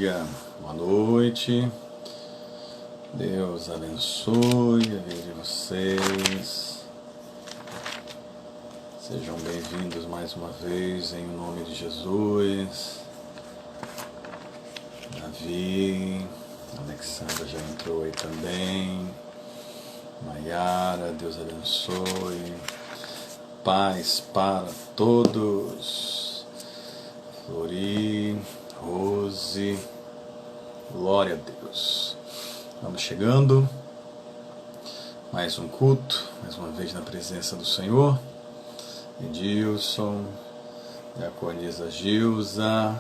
Aleluia. Boa noite. Deus abençoe a vida de vocês. Sejam bem-vindos mais uma vez em nome de Jesus. Davi, Alexandra já entrou aí também. Maiara, Deus abençoe. Paz para todos. Flori, Rose, glória a Deus. Vamos chegando. Mais um culto, mais uma vez na presença do Senhor. Edilson, Diaconisa Gilza,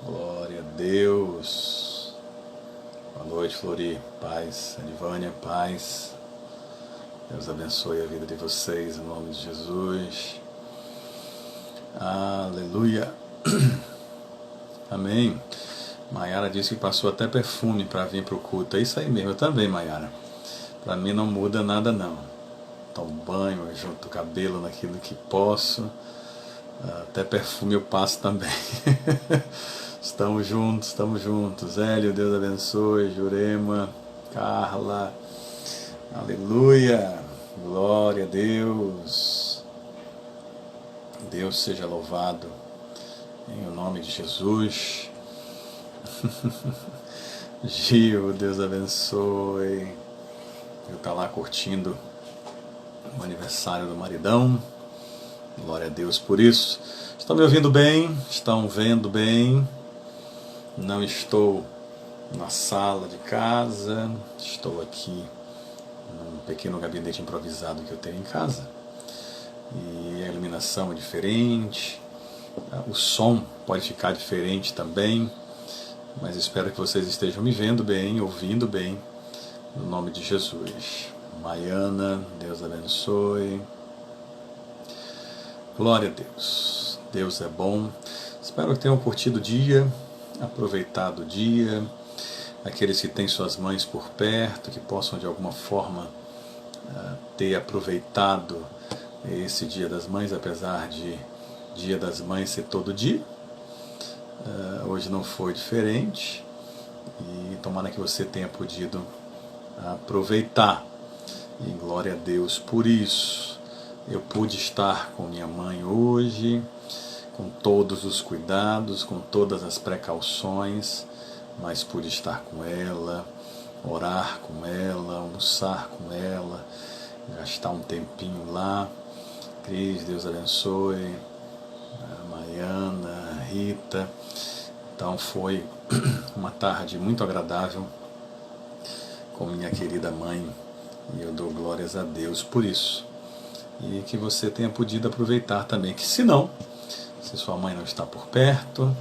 glória a Deus. Boa noite, Flori, paz. Adivânia, paz. Deus abençoe a vida de vocês, em nome de Jesus. Aleluia. Amém. Maiara disse que passou até perfume para vir para o culto. É isso aí mesmo, eu também, Maiara. Para mim não muda nada não. Tomo banho, eu junto o cabelo naquilo que posso. Até perfume eu passo também. Estamos juntos. Hélio, Deus abençoe. Jurema, Carla. Aleluia. Glória a Deus. Deus seja louvado. Em nome de Jesus. Gil, Deus abençoe. Eu tá lá curtindo o aniversário do maridão. Glória a Deus por isso. Estão me ouvindo bem? Estão vendo bem? Não estou na sala de casa. Estou aqui num pequeno gabinete improvisado que eu tenho em casa. E a iluminação é diferente. O som pode ficar diferente também. Mas espero que vocês estejam me vendo bem, ouvindo bem, no nome de Jesus. Maiana, Deus abençoe. Glória a Deus. Deus é bom. Espero que tenham curtido o dia, aproveitado o dia. Aqueles que têm suas mães por perto, que possam de alguma forma ter aproveitado esse Dia das Mães, apesar de Dia das Mães ser todo dia. Hoje não foi diferente e tomara que você tenha podido aproveitar, e glória a Deus por isso. Eu pude estar com minha mãe hoje, com todos os cuidados, com todas as precauções, mas pude estar com ela, orar com ela, almoçar com ela, gastar um tempinho lá. Cris, Deus abençoe. Maiana, Rita. Então foi uma tarde muito agradável com minha querida mãe e eu dou glórias a Deus por isso. E que você tenha podido aproveitar também, que se não, se sua mãe não está por perto,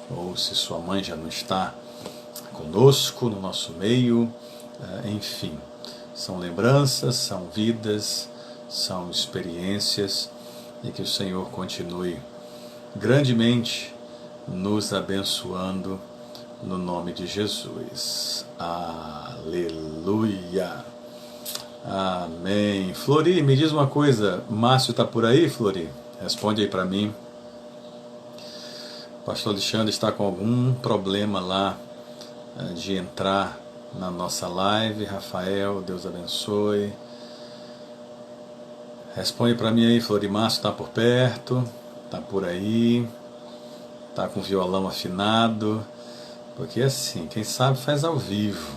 ou se sua mãe já não está conosco, no nosso meio, enfim, são lembranças, são vidas, são experiências, e que o Senhor continue grandemente nos abençoando no nome de Jesus. Aleluia. Amém. Flori, me diz uma coisa, Márcio está por aí, Flori? Responde aí para mim. O pastor Alexandre está com algum problema lá de entrar na nossa live. Rafael, Deus abençoe. Responde para mim aí, Flori. Márcio está por perto, está por aí. Tá com o violão afinado, porque assim, quem sabe faz ao vivo.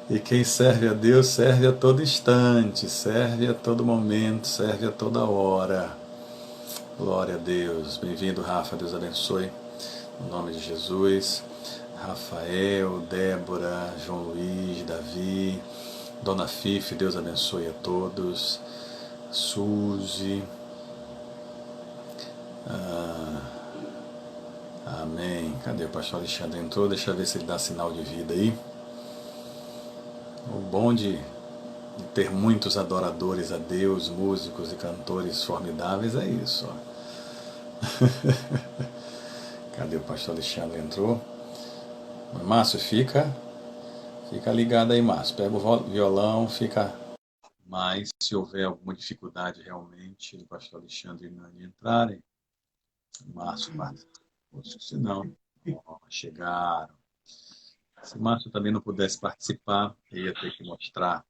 E quem serve a Deus serve a todo instante, serve a todo momento, serve a toda hora. Glória a Deus. Bem-vindo, Rafa, Deus abençoe. No nome de Jesus. Rafael, Débora, João Luiz, Davi, Dona Fife, Deus abençoe a todos. Suzy. Amém. Cadê o pastor Alexandre? Entrou? Deixa eu ver se ele dá sinal de vida aí. O bom de ter muitos adoradores a Deus, músicos e cantores formidáveis é isso. Cadê o pastor Alexandre? Entrou? Márcio, fica ligado aí, Márcio. Pega o violão, fica. Mas se houver alguma dificuldade realmente do pastor Alexandre não entrarem, Márcio, Se não, chegaram. Se Márcio também não pudesse participar, eu ia ter que mostrar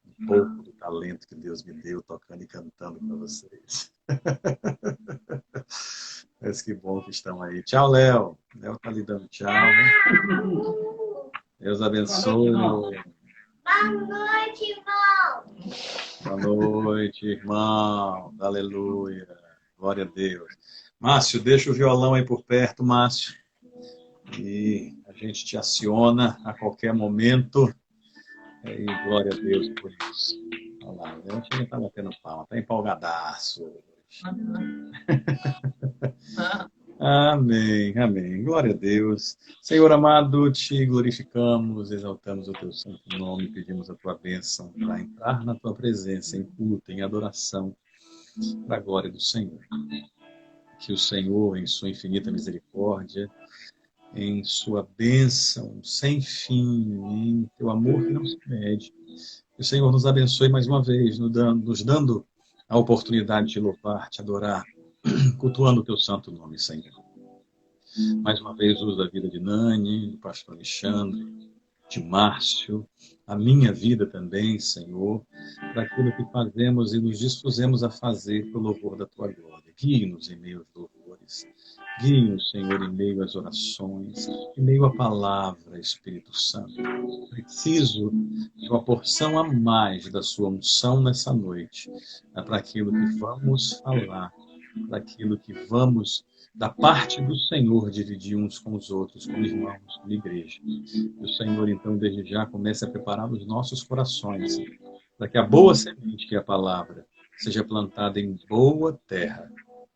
um pouco do talento que Deus me deu, tocando e cantando para vocês. Mas que bom que estão aí. Tchau, Léo. Léo tá lhe dando tchau. Deus abençoe. Boa noite, irmão. Boa noite, irmão. Aleluia. Glória a Deus. Márcio, deixa o violão aí por perto, Márcio. E a gente te aciona a qualquer momento. E glória a Deus por isso. Olha lá, eu acho que ele está batendo palma, está empolgadaço hoje. Amém, amém. Glória a Deus. Senhor amado, te glorificamos, exaltamos o teu santo nome, pedimos a tua bênção para entrar na tua presença em culto, em adoração, para a glória do Senhor. Que o Senhor, em sua infinita misericórdia, em sua bênção sem fim, em teu amor que não se mede, que o Senhor nos abençoe mais uma vez, nos dando a oportunidade de louvar, te adorar, cultuando o teu santo nome, Senhor. Mais uma vez, uso a vida de Nani, do pastor Alexandre, de Márcio, a minha vida também, Senhor, para aquilo que fazemos e nos dispusemos a fazer pelo louvor da tua glória. Guie-nos em meio aos louvores, guie-nos, Senhor, em meio às orações, em meio à palavra, Espírito Santo. Preciso de uma porção a mais da sua unção nessa noite, para aquilo que vamos falar, para aquilo que vamos, da parte do Senhor, dividir uns com os outros, como irmãos, como igreja. E o Senhor, então, desde já, comece a preparar os nossos corações, para que a boa semente, que é a palavra, seja plantada em boa terra,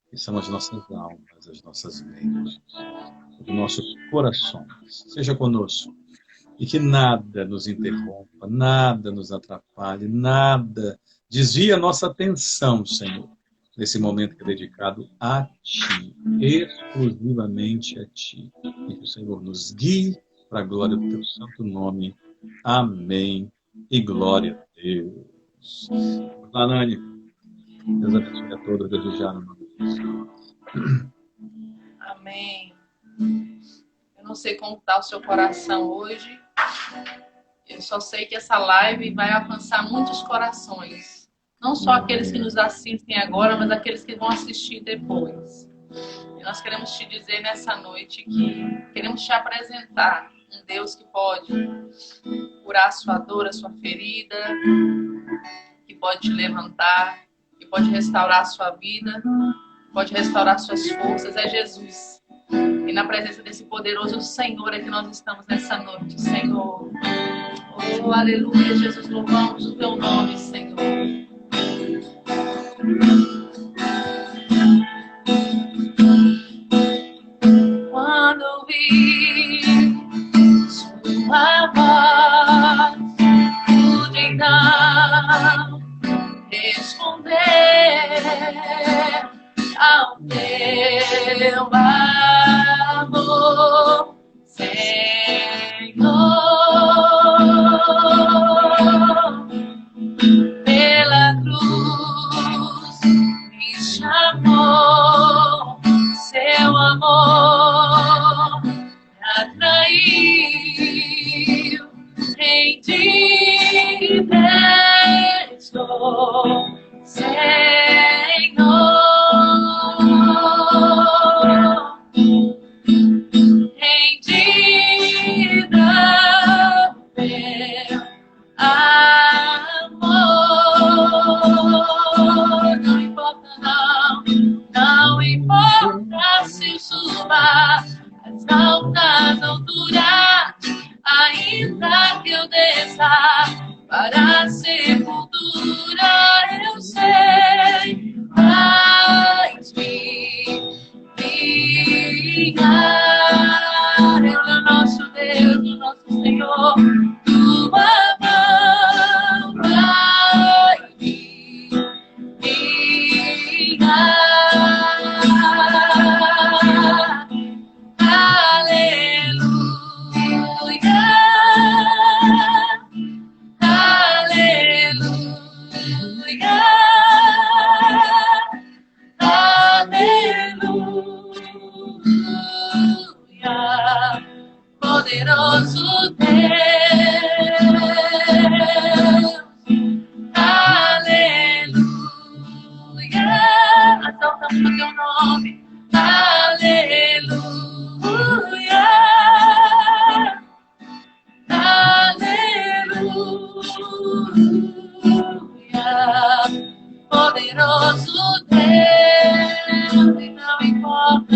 que são as nossas almas, as nossas mentes, os nossos corações. Seja conosco. E que nada nos interrompa, nada nos atrapalhe, nada desvie a nossa atenção, Senhor, nesse momento que é dedicado a Ti, exclusivamente a Ti. E que o Senhor nos guie para a glória do Teu santo nome. Amém. E glória a Deus. Vamos lá, Nani. Deus abençoe a todos, desde já no nome de Jesus. Amém. Eu não sei como está o seu coração hoje. Eu só sei que essa live vai alcançar muitos corações. Não só aqueles que nos assistem agora, mas aqueles que vão assistir depois. E nós queremos te dizer nessa noite que queremos te apresentar um Deus que pode curar a sua dor, a sua ferida, que pode te levantar, que pode restaurar a sua vida, pode restaurar suas forças. É Jesus. E na presença desse poderoso Senhor é que nós estamos nessa noite, Senhor. Oh, aleluia, Jesus, louvamos o teu nome, Senhor. Quando ouvi sua voz, pude não responder ao teu amor, Senhor. Pela cruz me chamou, seu amor me atraiu, em ti estou, Senhor. Em ti dá meu amor. Não importa não, não importa se eu suba as altas alturas, ainda que eu desça para a sepultura, eu sei, vais me ligar. Ele é o nosso Deus, o nosso Senhor. Tua mão vai me ligar. Aleluia. Aleluia. poderoso Deus. Aleluia. Exaltamos o teu nome. Aleluia. Aleluia. Poderoso Deus. E não importa,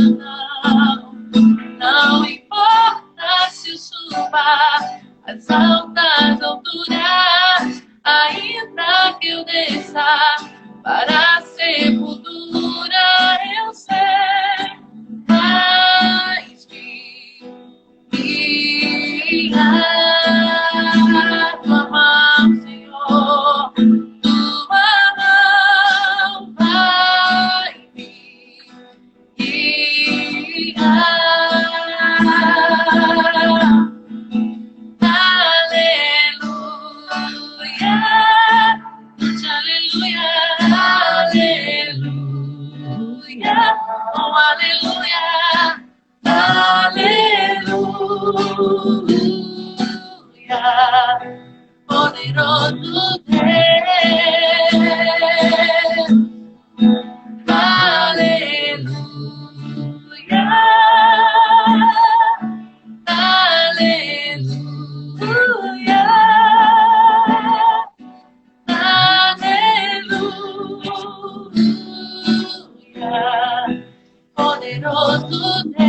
não importa se eu suba as altas alturas, ainda que eu desça para a sepultura, eu sei mais minha tua mão, Senhor, tua mão vai me guiar. Oh, aleluia, aleluia, poderoso Deus, aleluia, aleluia, aleluia. Poderoso Deus.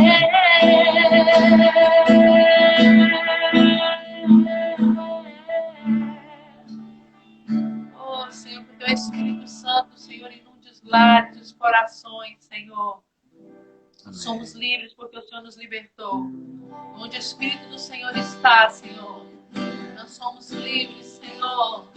Oh, Senhor, que o teu Espírito Santo, Senhor, inunde os lares, os corações, Senhor. Amém. Somos livres porque o Senhor nos libertou. Onde o Espírito do Senhor está, Senhor, nós somos livres, Senhor.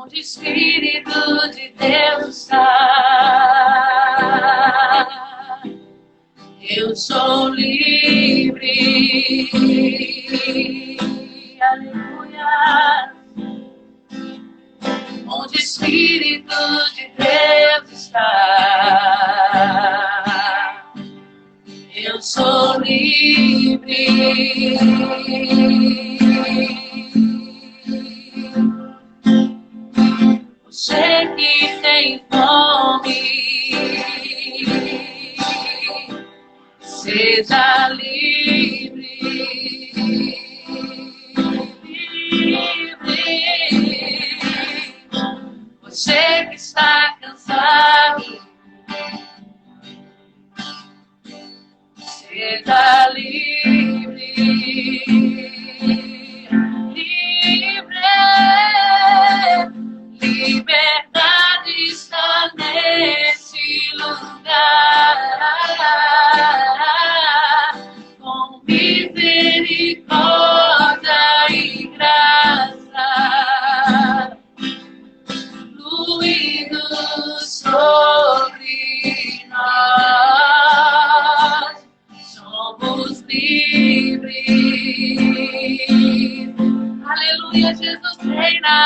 Onde o Espírito de Deus está, eu sou livre. Aleluia. Onde o Espírito de Deus está, eu sou livre. Você que tem fome, seja livre, livre. Você que está cansado, seja livre, livre. Liberdade está nesse lugar, com misericórdia e graça, fluindo sobre nós, somos livres. Aleluia, Jesus reina.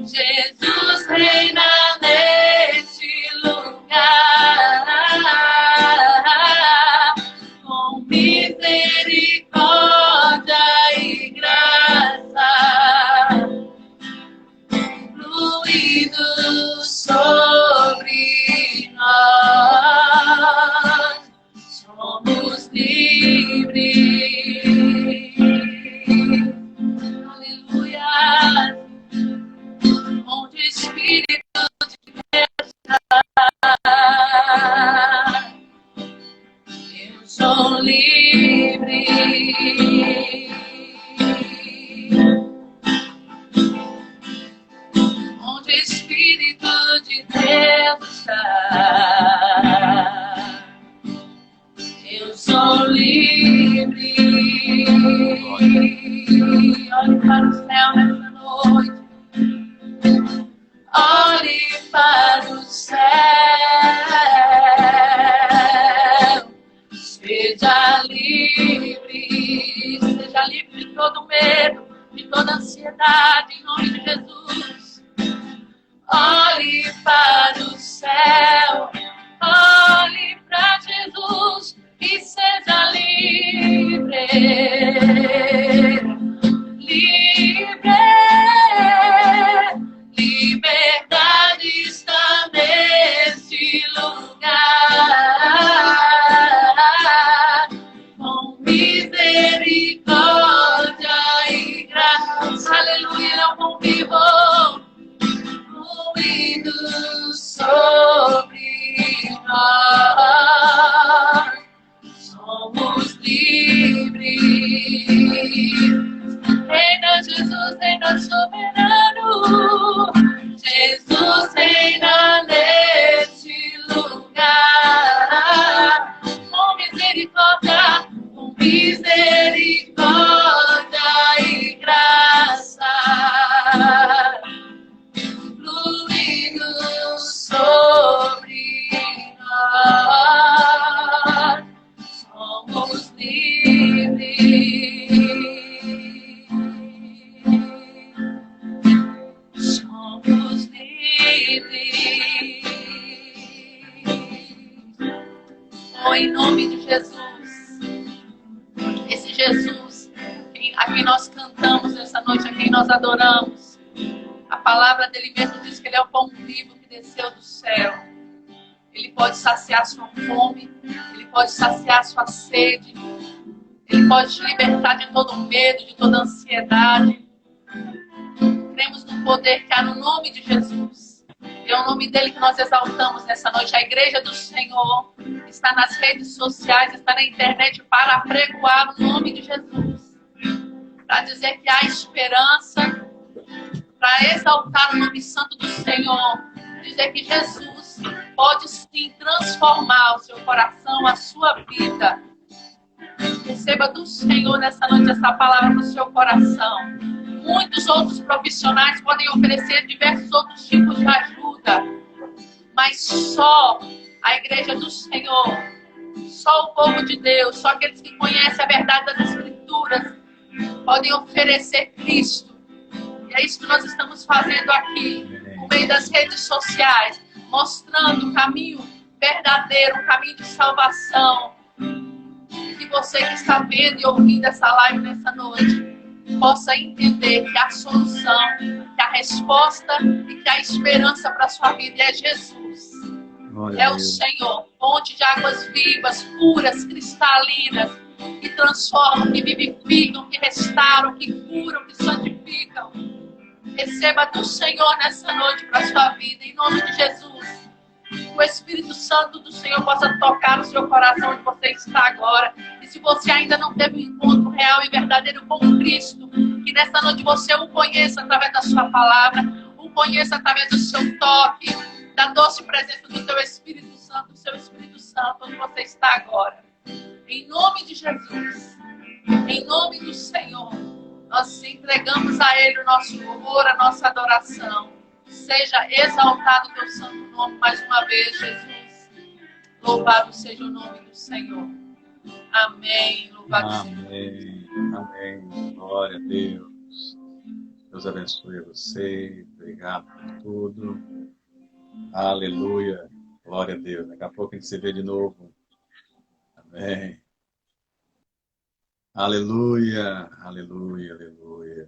Jesus reina neste lugar, com misericórdia e graça, fluindo sobre nós, somos livres. Aleluia. Onde o Espírito de Deus está, eu sou livre. Onde o Espírito de Deus está, eu sou livre. Olhe para o céu nessa noite. todo medo, de toda ansiedade, em nome de Jesus. Olhe para o céu, olhe para Jesus e seja livre. Livre, liberdade está neste lugar, com misericórdia e graça. Aleluia, ele é o bom vivo, fluindo sobre nós. Somos livres. Reina Jesus, reina soberano. Jesus reina neste lugar. Com misericórdia e graça. Fluindo sobre nós. Somos livres. Somos livres. Oh, em nome de Jesus. Esse Jesus a quem nós cantamos nessa noite, a quem nós adoramos. A palavra dele mesmo diz que ele é o pão vivo que desceu do céu. Ele pode saciar sua fome, ele pode saciar sua sede, ele pode te libertar de todo medo, de toda ansiedade. Cremos no poder que há no nome de Jesus. E é o nome dele que nós exaltamos nessa noite. A igreja do Senhor está nas redes sociais, está na internet para apregoar o nome de Jesus. Para dizer que há esperança, para exaltar o nome santo do Senhor. Dizer que Jesus pode sim transformar o seu coração, a sua vida. Receba do Senhor nessa noite essa palavra no seu coração. Muitos outros profissionais podem oferecer diversos outros tipos de ajuda, mas só a igreja do Senhor, só o povo de Deus, só aqueles que conhecem a verdade das Escrituras podem oferecer Cristo. E é isso que nós estamos fazendo aqui, no meio das redes sociais, mostrando o caminho verdadeiro, um caminho de salvação. E que você que está vendo e ouvindo essa live nessa noite possa entender que a solução, que a resposta e que a esperança para a sua vida é Jesus. É o Senhor, fonte de águas vivas, puras, cristalinas, que transformam, que vivificam, que restauram, que curam, que santificam. Receba do Senhor nessa noite para a sua vida, em nome de Jesus. O Espírito Santo do Senhor possa tocar no seu coração onde você está agora. E se você ainda não teve um encontro real e verdadeiro com Cristo, que nessa noite você o conheça através da sua palavra, o conheça através do seu toque, da doce presença do seu Espírito Santo, do seu Espírito Santo, onde você está agora. Em nome de Jesus, em nome do Senhor, nós entregamos a Ele o nosso louvor, a nossa adoração. Seja exaltado o teu santo nome mais uma vez, Jesus. Louvado seja o nome do Senhor. Amém. Louvado seja o nome. Amém. Glória a Deus. Deus abençoe você. Obrigado por tudo. Aleluia. Glória a Deus. Daqui a pouco a gente se vê de novo. Amém. Aleluia. Aleluia. Aleluia.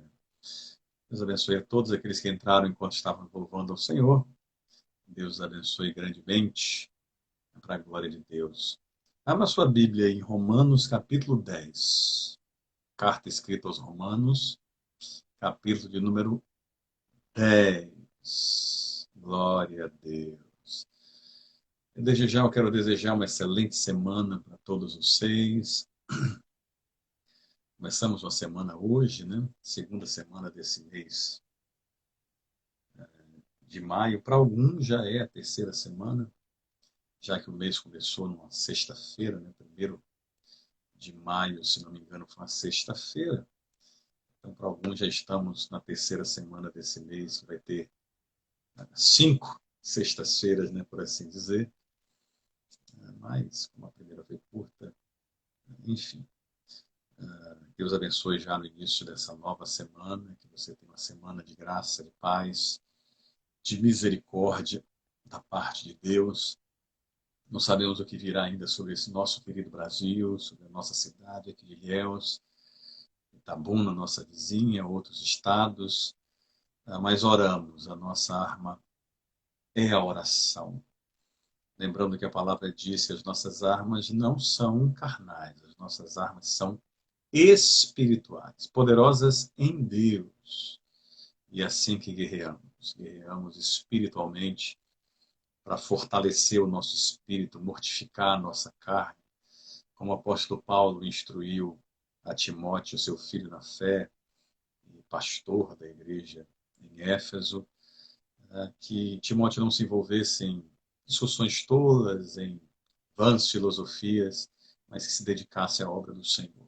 Deus abençoe a todos aqueles que entraram enquanto estavam louvando ao Senhor. Deus abençoe grandemente, para a glória de Deus. Abra sua Bíblia em Romanos, capítulo 10. Carta escrita aos Romanos, capítulo de número 10. Glória a Deus. Desde já eu quero desejar uma excelente semana para todos vocês. Começamos uma semana hoje, né? Segunda semana desse mês de maio. Para alguns já é a terceira semana, já que o mês começou numa sexta-feira, né? 1º de maio, se não me engano, foi uma sexta-feira. Então, para alguns já estamos na terceira semana desse mês, vai ter 5 sextas-feiras, né? Por assim dizer. Mas, como a primeira foi curta, enfim. Deus abençoe já no início dessa nova semana, que você tenha uma semana de graça, de paz, de misericórdia da parte de Deus. Não sabemos o que virá ainda sobre esse nosso querido Brasil, sobre a nossa cidade aqui de Ilhéus, Itabuna, nossa vizinha, outros estados, mas oramos, a nossa arma é a oração. Lembrando que a palavra diz que as nossas armas não são carnais, as nossas armas são espirituais, poderosas em Deus. E é assim que guerreamos espiritualmente para fortalecer o nosso espírito, mortificar a nossa carne, como o apóstolo Paulo instruiu a Timóteo, seu filho na fé, e pastor da igreja em Éfeso, que Timóteo não se envolvesse em discussões tolas, em vãs filosofias, mas que se dedicasse à obra do Senhor.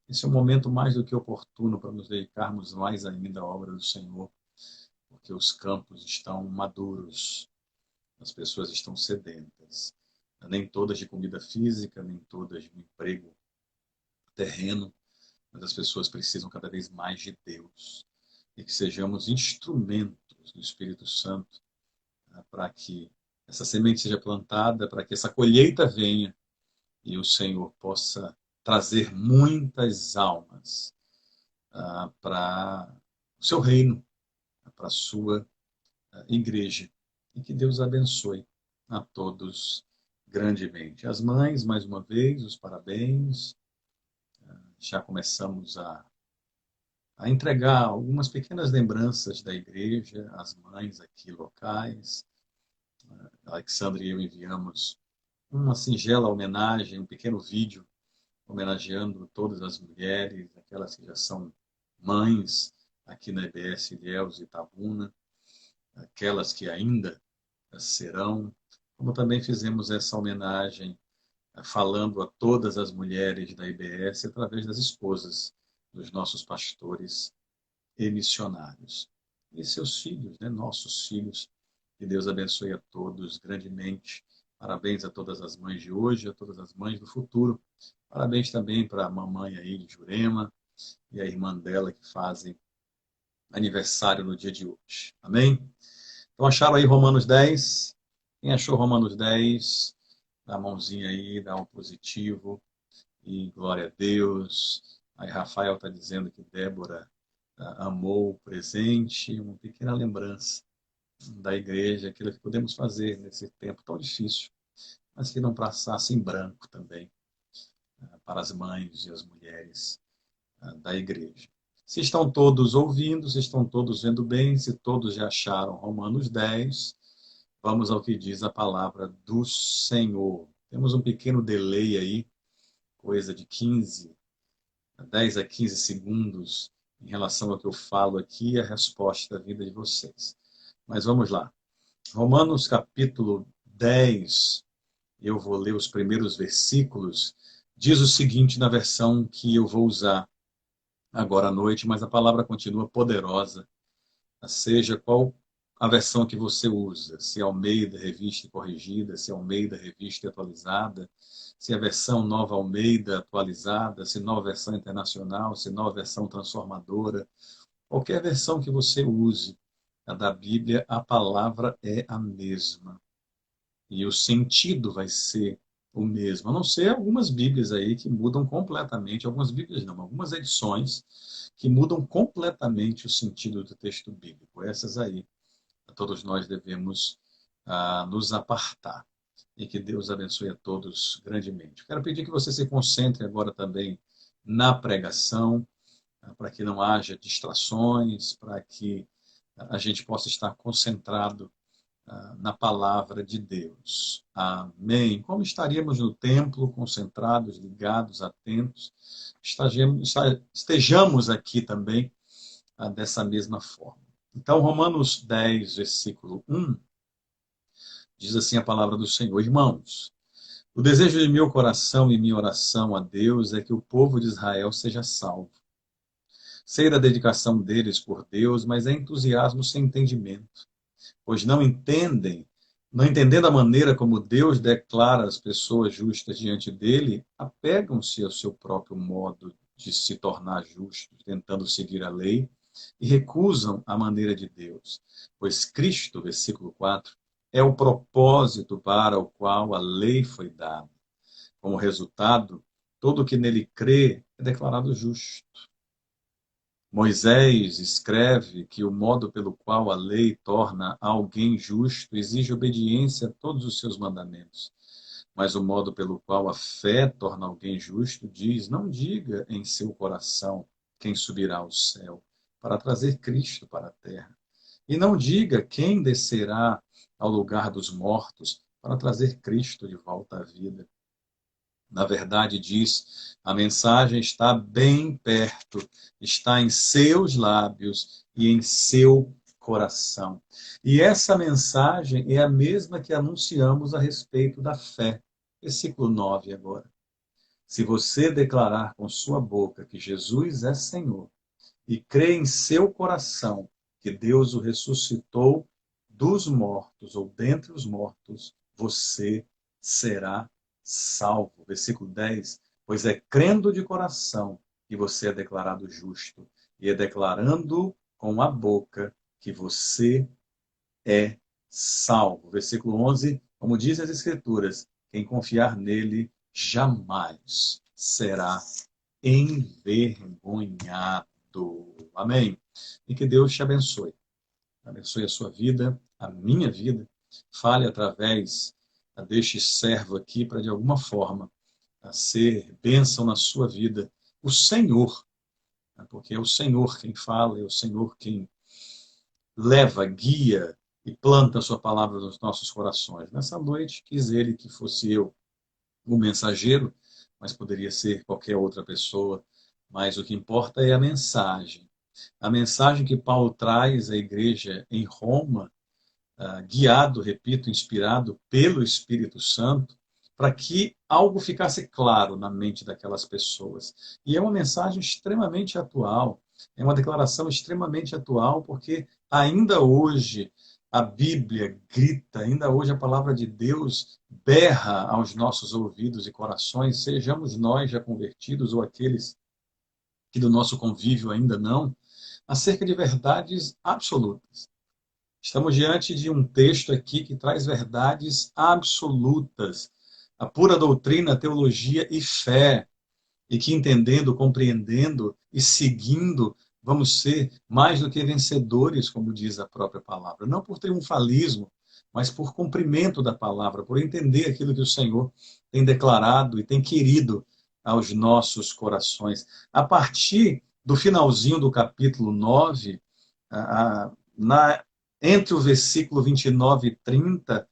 Esse é um momento mais do que oportuno para nos dedicarmos mais ainda à obra do Senhor, porque os campos estão maduros, as pessoas estão sedentas. Nem todas de comida física, nem todas de um emprego terreno, mas as pessoas precisam cada vez mais de Deus. E que sejamos instrumentos do Espírito Santo para que essa semente seja plantada, para que essa colheita venha e o Senhor possa trazer muitas almas para o seu reino, para a sua igreja. E que Deus abençoe a todos grandemente. As mães, mais uma vez, os parabéns. Já começamos a entregar algumas pequenas lembranças da igreja, às mães aqui locais. Alexandre e eu enviamos uma singela homenagem, um pequeno vídeo homenageando todas as mulheres, aquelas que já são mães aqui na EBS Ilhéus e Itabuna, aquelas que ainda serão, como também fizemos essa homenagem falando a todas as mulheres da IBS através das esposas dos nossos pastores e missionários. E seus filhos, né, nossos filhos, que Deus abençoe a todos grandemente. Parabéns a todas as mães de hoje, a todas as mães do futuro. Parabéns também para a mamãe aí de Jurema e a irmã dela que fazem aniversário no dia de hoje. Amém? Então acharam aí Romanos 10? Quem achou Romanos 10? Dá a mãozinha aí, dá um positivo. E glória a Deus. Aí Rafael está dizendo que Débora amou o presente, uma pequena lembrança da igreja, aquilo que podemos fazer nesse tempo tão difícil, mas que não passasse em branco também para as mães e as mulheres da igreja. Se estão todos ouvindo, se estão todos vendo bem, se todos já acharam Romanos 10, vamos ao que diz a palavra do Senhor. Temos um pequeno delay aí, coisa de 10 a 15 segundos em relação ao que eu falo aqui e a resposta da vida de vocês. Mas vamos lá. Romanos capítulo 10, eu vou ler os primeiros versículos, diz o seguinte na versão que eu vou usar agora à noite, mas a palavra continua poderosa, seja qual a versão que você usa, se é Almeida Revista e Corrigida, se é Almeida Revista e Atualizada, se é a versão Nova Almeida atualizada, se nova versão internacional, se nova versão transformadora, qualquer versão que você use, a da Bíblia, a palavra é a mesma. E o sentido vai ser o mesmo. A não ser algumas Bíblias aí que mudam completamente, algumas Bíblias não, algumas edições que mudam completamente o sentido do texto bíblico. Essas aí, todos nós devemos nos apartar. E que Deus abençoe a todos grandemente. Quero pedir que você se concentre agora também na pregação, para que não haja distrações, para que a gente possa estar concentrado na palavra de Deus. Amém. Como estaríamos no templo, concentrados, ligados, atentos, estejamos aqui também dessa mesma forma. Então, Romanos 10, versículo 1, diz assim a palavra do Senhor: Irmãos, o desejo de meu coração e minha oração a Deus é que o povo de Israel seja salvo. Sei da dedicação deles por Deus, mas é entusiasmo sem entendimento, pois não entendendo a maneira como Deus declara as pessoas justas diante dele, apegam-se ao seu próprio modo de se tornar justos, tentando seguir a lei, e recusam a maneira de Deus. Pois Cristo, versículo 4, é o propósito para o qual a lei foi dada. Como resultado, todo o que nele crê é declarado justo. Moisés escreve que o modo pelo qual a lei torna alguém justo exige obediência a todos os seus mandamentos. Mas o modo pelo qual a fé torna alguém justo diz: não diga em seu coração quem subirá ao céu para trazer Cristo para a terra. E não diga quem descerá ao lugar dos mortos para trazer Cristo de volta à vida. Na verdade, diz, a mensagem está bem perto, está em seus lábios e em seu coração. E essa mensagem é a mesma que anunciamos a respeito da fé. Versículo 9 agora. Se você declarar com sua boca que Jesus é Senhor e crer em seu coração que Deus o ressuscitou dos mortos ou dentre os mortos, você será salvo. Versículo 10. Pois é crendo de coração que você é declarado justo, e é declarando com a boca que você é salvo. Versículo 11. Como dizem as Escrituras, quem confiar nele jamais será envergonhado. Amém? E que Deus te abençoe. Abençoe a sua vida, a minha vida. Fale através deste servo aqui para, de alguma forma, ser bênção na sua vida. O Senhor, porque é o Senhor quem fala, é o Senhor quem leva, guia e planta a sua palavra nos nossos corações. Nessa noite, quis ele que fosse eu o mensageiro, mas poderia ser qualquer outra pessoa. Mas o que importa é a mensagem. A mensagem que Paulo traz à igreja em Roma, guiado, repito, inspirado pelo Espírito Santo, para que algo ficasse claro na mente daquelas pessoas. E é uma mensagem extremamente atual, é uma declaração extremamente atual, porque ainda hoje a Bíblia grita, ainda hoje a palavra de Deus berra aos nossos ouvidos e corações, sejamos nós já convertidos ou aqueles que do nosso convívio ainda não, acerca de verdades absolutas. Estamos diante de um texto aqui que traz verdades absolutas, a pura doutrina, teologia e fé, e que entendendo, compreendendo e seguindo, vamos ser mais do que vencedores, como diz a própria palavra. Não por triunfalismo, mas por cumprimento da palavra, por entender aquilo que o Senhor tem declarado e tem querido aos nossos corações. A partir do finalzinho do capítulo 9, entre o versículo 29 e 30,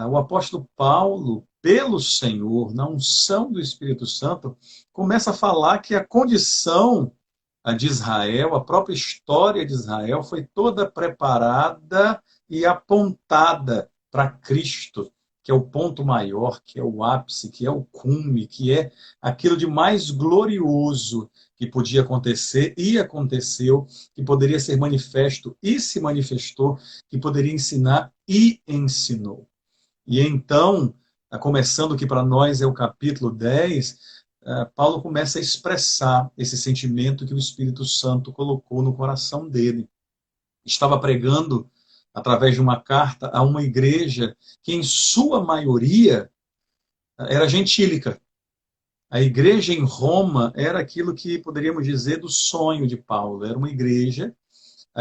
o apóstolo Paulo, pelo Senhor, na unção do Espírito Santo, começa a falar que a condição de Israel, a própria história de Israel, foi toda preparada e apontada para Cristo, que é o ponto maior, que é o ápice, que é o cume, que é aquilo de mais glorioso que podia acontecer e aconteceu, que poderia ser manifesto e se manifestou, que poderia ensinar e ensinou. E então, começando que para nós é o capítulo 10, Paulo começa a expressar esse sentimento que o Espírito Santo colocou no coração dele. Estava pregando através de uma carta a uma igreja que, em sua maioria, era gentílica. A igreja em Roma era aquilo que poderíamos dizer do sonho de Paulo. Era uma igreja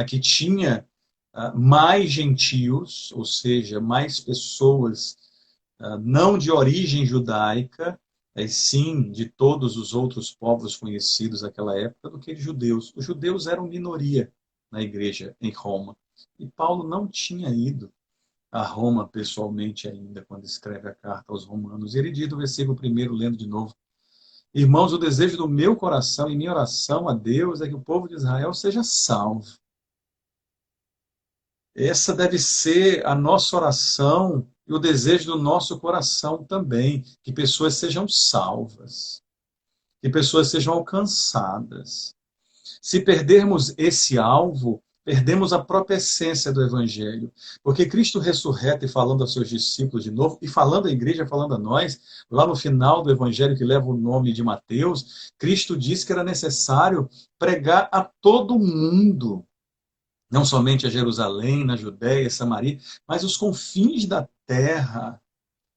que tinha mais gentios, ou seja, mais pessoas não de origem judaica, sim de todos os outros povos conhecidos naquela época, do que de judeus. Os judeus eram minoria na igreja em Roma. E Paulo não tinha ido a Roma pessoalmente ainda, quando escreve a carta aos romanos. E ele diz no versículo 1, lendo de novo: irmãos, o desejo do meu coração e minha oração a Deus é que o povo de Israel seja salvo. Essa deve ser a nossa oração e o desejo do nosso coração também, que pessoas sejam salvas, que pessoas sejam alcançadas. Se perdermos esse alvo, perdemos a própria essência do Evangelho. Porque Cristo ressurreto e falando aos seus discípulos de novo, e falando à igreja, falando a nós, lá no final do Evangelho que leva o nome de Mateus, Cristo disse que era necessário pregar a todo mundo, não somente a Jerusalém, na Judéia, Samaria, mas os confins da terra,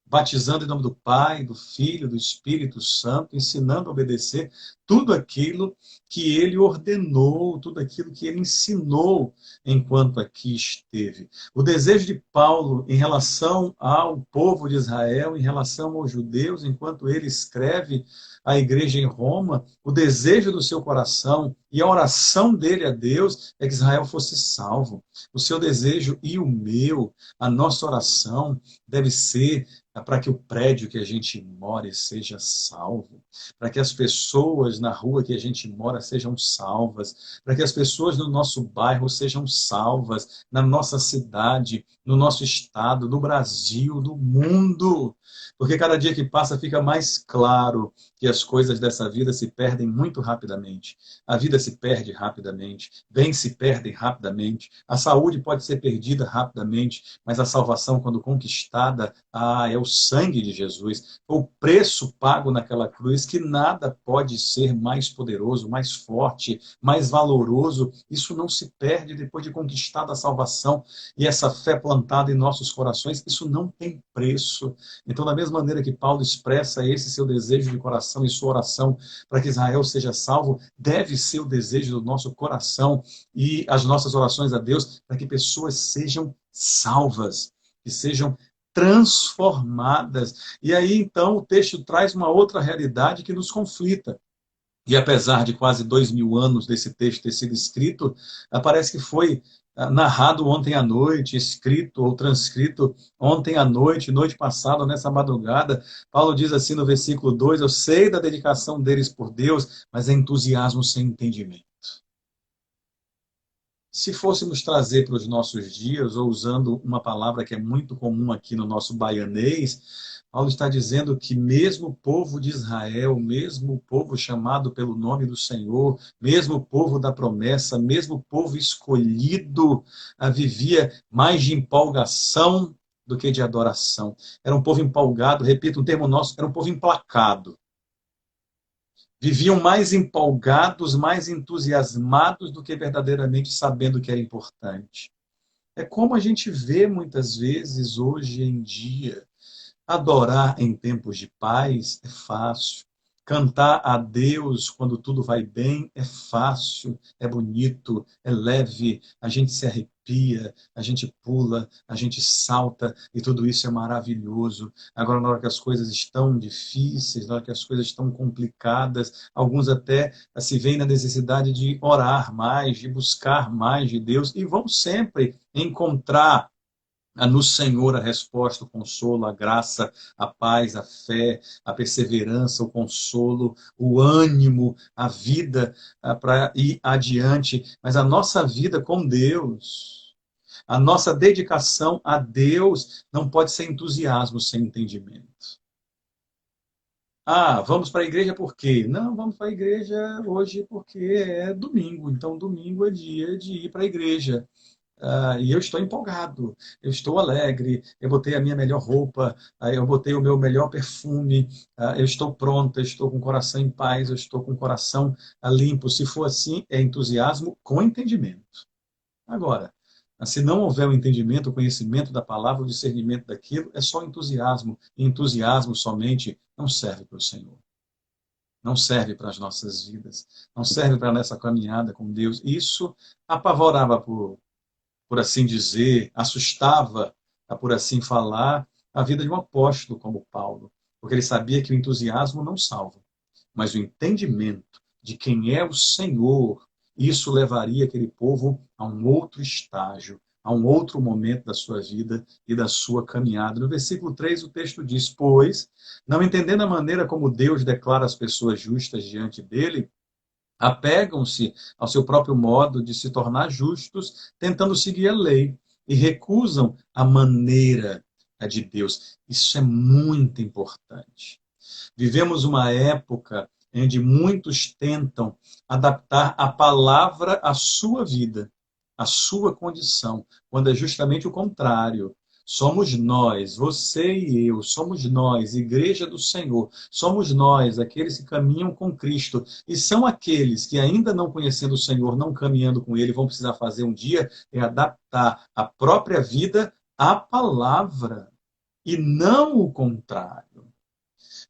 batizando em nome do Pai, do Filho, do Espírito Santo, ensinando a obedecer tudo aquilo que ele ordenou, tudo aquilo que ele ensinou enquanto aqui esteve. O desejo de Paulo em relação ao povo de Israel, em relação aos judeus, enquanto ele escreve à igreja em Roma, o desejo do seu coração e a oração dele a Deus é que Israel fosse salvo. O seu desejo e o meu, a nossa oração deve ser para que o prédio que a gente mora seja salvo, para que as pessoas na rua que a gente mora sejam salvas, para que as pessoas no nosso bairro sejam salvas, na nossa cidade, no nosso estado, no Brasil, no mundo. Porque cada dia que passa fica mais claro que as coisas dessa vida se perdem muito rapidamente. A vida se perde rapidamente, bens se perdem rapidamente, a saúde pode ser perdida rapidamente, mas a salvação, quando conquistada, é o sangue de Jesus, o preço pago naquela cruz, que nada pode ser mais poderoso, mais forte, mais valoroso. Isso não se perde depois de conquistada a salvação e essa fé plantada em nossos corações, isso não tem preço. Então, da mesma maneira que Paulo expressa esse seu desejo de coração e sua oração para que Israel seja salvo, deve ser o desejo do nosso coração e as nossas orações a Deus para que pessoas sejam salvas, que sejam transformadas. E aí, então, o texto traz uma outra realidade que nos conflita. E apesar de quase 2000 anos desse texto ter sido escrito, parece que foi narrado ontem à noite, escrito ou transcrito ontem à noite, noite passada, nessa madrugada. Paulo diz assim no versículo 2, eu sei da dedicação deles por Deus, mas é entusiasmo sem entendimento. Se fôssemos trazer para os nossos dias, ou usando uma palavra que é muito comum aqui no nosso baianês, Paulo está dizendo que mesmo o povo de Israel, mesmo o povo chamado pelo nome do Senhor, mesmo o povo da promessa, mesmo o povo escolhido, vivia mais de empolgação do que de adoração. Era um povo empolgado, repito um termo nosso, era um povo emplacado. Viviam mais empolgados, mais entusiasmados do que verdadeiramente sabendo que era importante. É como a gente vê muitas vezes hoje em dia. Adorar em tempos de paz é fácil. Cantar a Deus quando tudo vai bem é fácil, é bonito, é leve, a gente se arrepia, a gente pula, a gente salta e tudo isso é maravilhoso. Agora, na hora que as coisas estão difíceis, na hora que as coisas estão complicadas, alguns até se veem na necessidade de orar mais, de buscar mais de Deus e vão sempre encontrar no Senhor a resposta, o consolo, a graça, a paz, a fé, a perseverança, o consolo, o ânimo, a vida para ir adiante. Mas a nossa vida com Deus, a nossa dedicação a Deus não pode ser entusiasmo sem entendimento. Vamos para a igreja por quê? Não, vamos para a igreja hoje porque é domingo. Então, domingo é dia de ir para a igreja. E eu estou empolgado, eu estou alegre, eu botei a minha melhor roupa, eu botei o meu melhor perfume, eu estou pronta, eu estou com o coração em paz, eu estou com o coração limpo. Se for assim, é entusiasmo com entendimento. Agora, se não houver o entendimento, o conhecimento da palavra, o discernimento daquilo, é só entusiasmo. E entusiasmo somente não serve para o Senhor. Não serve para as nossas vidas, não serve para a nossa caminhada com Deus. Isso apavorava por assim dizer, assustava, por assim falar, a vida de um apóstolo como Paulo, porque ele sabia que o entusiasmo não salva, mas o entendimento de quem é o Senhor, isso levaria aquele povo a um outro estágio, a um outro momento da sua vida e da sua caminhada. No versículo 3 o texto diz, pois, não entendendo a maneira como Deus declara as pessoas justas diante dele, apegam-se ao seu próprio modo de se tornar justos, tentando seguir a lei, e recusam a maneira de Deus. Isso é muito importante. Vivemos uma época onde muitos tentam adaptar a palavra à sua vida. a sua condição, quando é justamente o contrário. Somos nós, você e eu, somos nós, Igreja do Senhor, somos nós, aqueles que caminham com Cristo, e são aqueles que ainda não conhecendo o Senhor, não caminhando com Ele, vão precisar fazer um dia, é adaptar a própria vida à palavra, e não o contrário.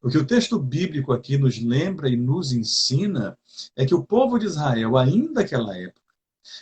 O que o texto bíblico aqui nos lembra e nos ensina é que o povo de Israel, ainda naquela época,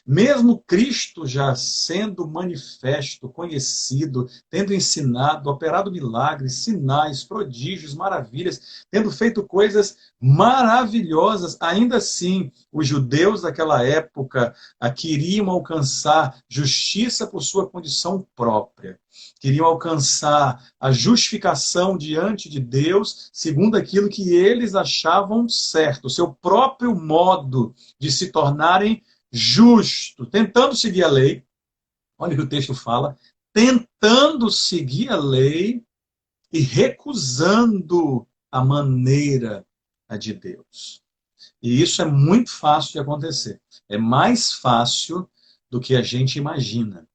mesmo Cristo já sendo manifesto, conhecido, tendo ensinado, operado milagres, sinais, prodígios, maravilhas, tendo feito coisas maravilhosas, ainda assim, os judeus daquela época queriam alcançar justiça por sua condição própria. Queriam alcançar a justificação diante de Deus, segundo aquilo que eles achavam certo, o seu próprio modo de se tornarem justo, tentando seguir a lei. Olha o que o texto fala, tentando seguir a lei e recusando a maneira de Deus. E isso é muito fácil de acontecer. É mais fácil do que a gente imagina.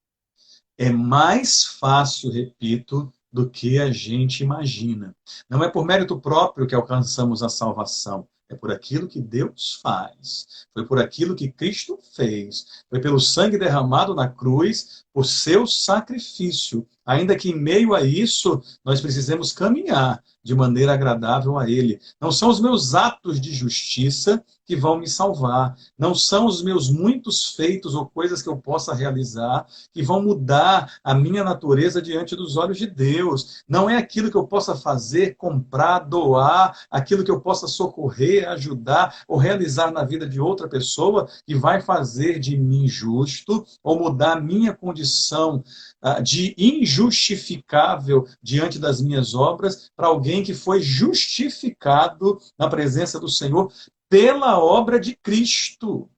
É mais fácil, repito, do que a gente imagina. Não é por mérito próprio que alcançamos a salvação. É por aquilo que Deus faz. Foi por aquilo que Cristo fez. Foi pelo sangue derramado na cruz, por seu sacrifício. Ainda que em meio a isso, nós precisemos caminhar de maneira agradável a Ele. Não são os meus atos de justiça que vão me salvar. Não são os meus muitos feitos ou coisas que eu possa realizar que vão mudar a minha natureza diante dos olhos de Deus. Não é aquilo que eu possa fazer, comprar, doar, aquilo que eu possa socorrer, ajudar ou realizar na vida de outra pessoa que vai fazer de mim justo ou mudar a minha condição de injustificável diante das minhas obras para alguém que foi justificado na presença do Senhor pela obra de Cristo.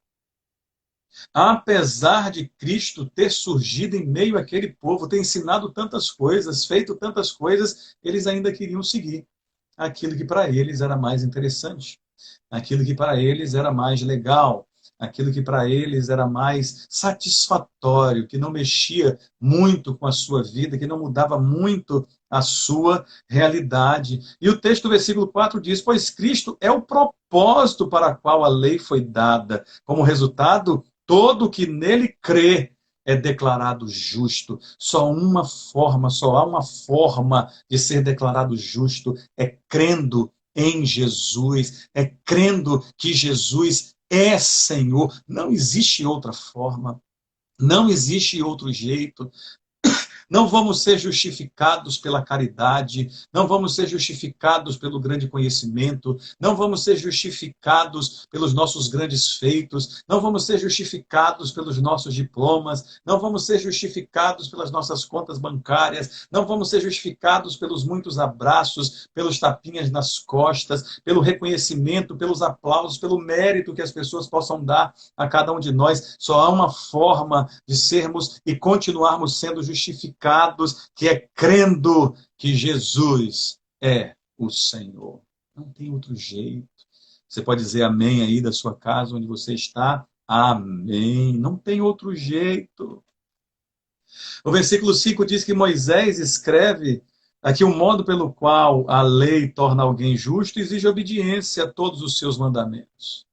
Apesar de Cristo ter surgido em meio àquele povo, ter ensinado tantas coisas, feito tantas coisas, eles ainda queriam seguir aquilo que para eles era mais interessante, aquilo que para eles era mais legal, aquilo que para eles era mais satisfatório, que não mexia muito com a sua vida, que não mudava muito a sua realidade. E o texto do versículo 4 diz, pois Cristo é o propósito para o qual a lei foi dada. Como resultado, todo que nele crê é declarado justo. Só há uma forma de ser declarado justo, é crendo em Jesus, é crendo que Jesus é Senhor. Não existe outra forma, não existe outro jeito. Não vamos ser justificados pela caridade, não vamos ser justificados pelo grande conhecimento, não vamos ser justificados pelos nossos grandes feitos, não vamos ser justificados pelos nossos diplomas, não vamos ser justificados pelas nossas contas bancárias, não vamos ser justificados pelos muitos abraços, pelos tapinhas nas costas, pelo reconhecimento, pelos aplausos, pelo mérito que as pessoas possam dar a cada um de nós. Só há uma forma de sermos e continuarmos sendo justificados, que é crendo que Jesus é o Senhor. Não tem outro jeito. Você pode dizer amém aí da sua casa, onde você está. Amém. Não tem outro jeito. O versículo 5 diz que Moisés escreve aqui o modo pelo qual a lei torna alguém justo exige obediência a todos os seus mandamentos.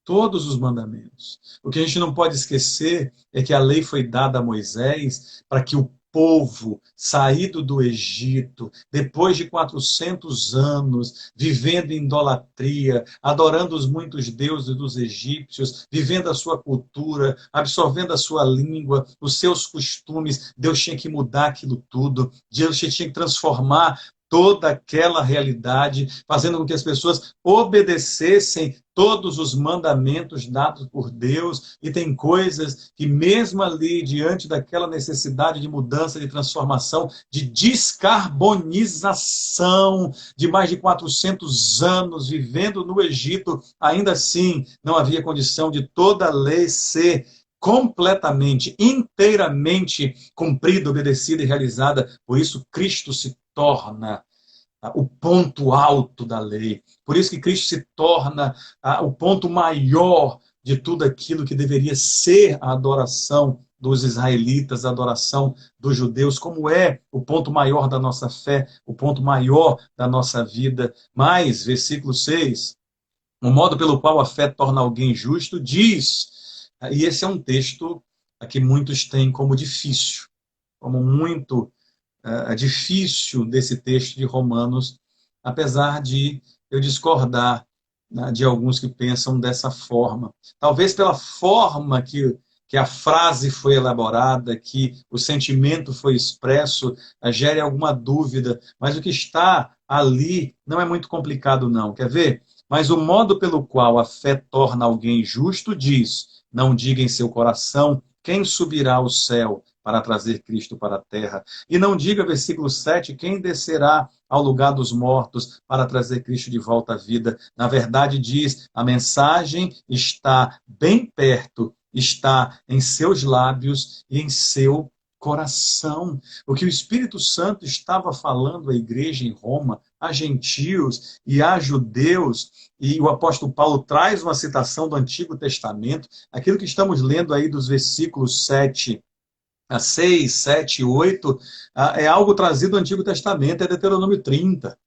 Todos os mandamentos. O que a gente não pode esquecer é que a lei foi dada a Moisés para que o povo saído do Egito, depois de 400 anos, vivendo em idolatria, adorando os muitos deuses dos egípcios, vivendo a sua cultura, absorvendo a sua língua, os seus costumes, Deus tinha que mudar aquilo tudo, Deus tinha que transformar toda aquela realidade, fazendo com que as pessoas obedecessem todos os mandamentos dados por Deus. E tem coisas que mesmo ali, diante daquela necessidade de mudança, de transformação, de descarbonização, de mais de 400 anos vivendo no Egito, ainda assim não havia condição de toda a lei ser completamente, inteiramente cumprida, obedecida e realizada. Por isso Cristo se torna o ponto alto da lei. Por isso que Cristo se torna o ponto maior de tudo aquilo que deveria ser a adoração dos israelitas, a adoração dos judeus, como é o ponto maior da nossa fé, o ponto maior da nossa vida. Mas, versículo 6, o modo pelo qual a fé torna alguém justo, diz, e esse é um texto que muitos têm como difícil, como muito difícil desse texto de Romanos, apesar de eu discordar, né, de alguns que pensam dessa forma. Talvez pela forma que a frase foi elaborada, que o sentimento foi expresso, gere alguma dúvida, mas o que está ali não é muito complicado não, quer ver? Mas o modo pelo qual a fé torna alguém justo diz, não diga em seu coração, quem subirá ao céu para trazer Cristo para a terra? E não diga, versículo 7, quem descerá ao lugar dos mortos para trazer Cristo de volta à vida? Na verdade diz, a mensagem está bem perto, está em seus lábios e em seu coração. O que o Espírito Santo estava falando à igreja em Roma, a gentios e a judeus, e o apóstolo Paulo traz uma citação do Antigo Testamento, aquilo que estamos lendo aí dos versículos 7 a 6, 7 e 8, é algo trazido do Antigo Testamento, é Deuteronômio 30.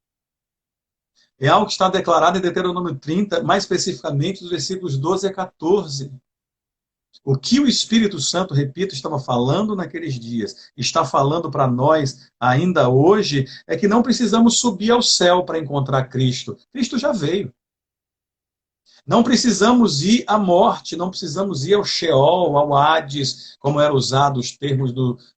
É algo que está declarado em Deuteronômio 30, mais especificamente dos versículos 12 a 14. O que o Espírito Santo, repito, estava falando naqueles dias, está falando para nós ainda hoje, é que não precisamos subir ao céu para encontrar Cristo. Cristo já veio. Não precisamos ir à morte, não precisamos ir ao Sheol, ao Hades, como eram usados os termos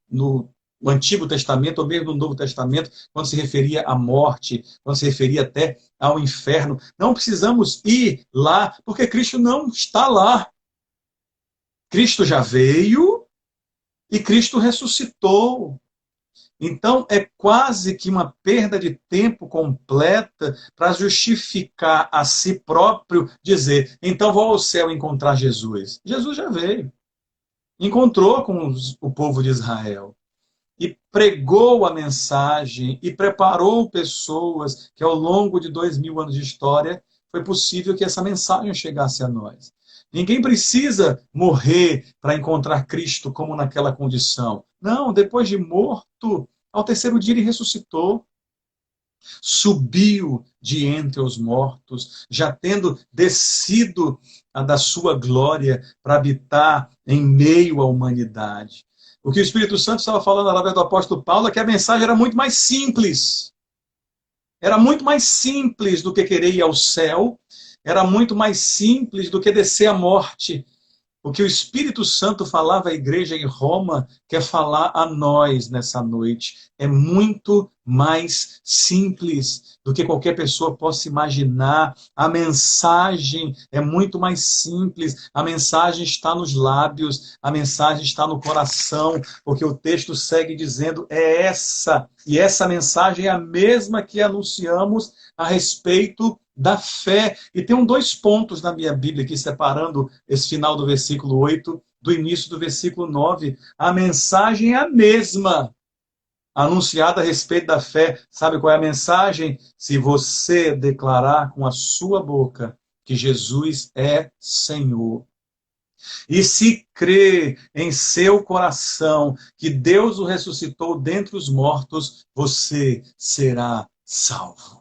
no Antigo Testamento, ou mesmo no Novo Testamento, quando se referia à morte, quando se referia até ao inferno. Não precisamos ir lá, porque Cristo não está lá. Cristo já veio e Cristo ressuscitou. Então, é quase que uma perda de tempo completa para justificar a si próprio, dizer, então vou ao céu encontrar Jesus. Jesus já veio. Encontrou com o povo de Israel. E pregou a mensagem e preparou pessoas que ao longo de 2000 anos de história foi possível que essa mensagem chegasse a nós. Ninguém precisa morrer para encontrar Cristo como naquela condição. Não, depois de morto, ao terceiro dia ele ressuscitou. Subiu de entre os mortos, já tendo descido da sua glória para habitar em meio à humanidade. O que o Espírito Santo estava falando através do apóstolo Paulo é que a mensagem era muito mais simples. Era muito mais simples do que querer ir ao céu. Era muito mais simples do que descer à morte. O que o Espírito Santo falava à igreja em Roma, quer falar a nós nessa noite. É muito mais simples do que qualquer pessoa possa imaginar. A mensagem é muito mais simples. A mensagem está nos lábios, a mensagem está no coração, porque o texto segue dizendo, é essa. E essa mensagem é a mesma que anunciamos a respeito da fé. E tem 2 pontos na minha Bíblia aqui, separando esse final do versículo 8 do início do versículo 9. A mensagem é a mesma, anunciada a respeito da fé. Sabe qual é a mensagem? Se você declarar com a sua boca que Jesus é Senhor, e se crer em seu coração que Deus o ressuscitou dentre os mortos, você será salvo.